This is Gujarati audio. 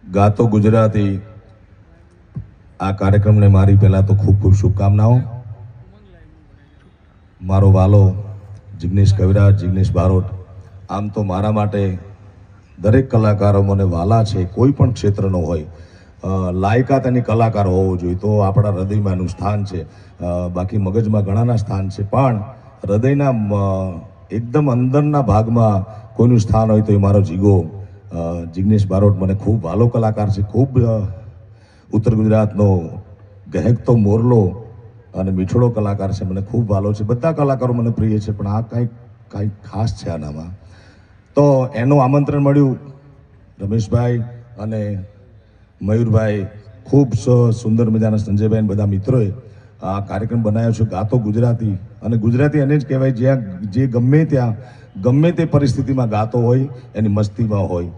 ગાતો ગુજરાતી આ કાર્યક્રમને મારી પહેલા તો ખૂબ ખૂબ શુભકામનાઓ. મારો વાલો જિગ્નેશ કવિરાજ, જિગ્નેશ બારોટ, આમ તો મારા માટે દરેક કલાકારો મને વાલા છે, કોઈ પણ ક્ષેત્રનો હોય. લાયકાત એની કલાકાર હોવો જોઈએ તો આપણા હૃદયમાં એનું સ્થાન છે. બાકી મગજમાં ઘણાના સ્થાન છે, પણ હૃદયના એકદમ અંદરના ભાગમાં કોઈનું સ્થાન હોય તો એ મારો જીગો જિગ્નેશ બારોટ મને ખૂબ વાલો કલાકાર છે. ખૂબ ઉત્તર ગુજરાતનો ગહેકતો મોરલો અને મીઠડો કલાકાર છે, મને ખૂબ વાલો છે. બધા કલાકારો મને પ્રિય છે, પણ આ કાંઈક ખાસ છે આનામાં. તો એનું આમંત્રણ મળ્યું રમેશભાઈ અને મયુરભાઈ, ખૂબ સુંદર મજાના સંજયભાઈ બધા મિત્રોએ આ કાર્યક્રમ બનાવ્યો છે. ગાતો ગુજરાતી, અને ગુજરાતી એને જ કહેવાય જ્યાં જે ગમે તે પરિસ્થિતિમાં ગાતો હોય, એની મસ્તીમાં હોય.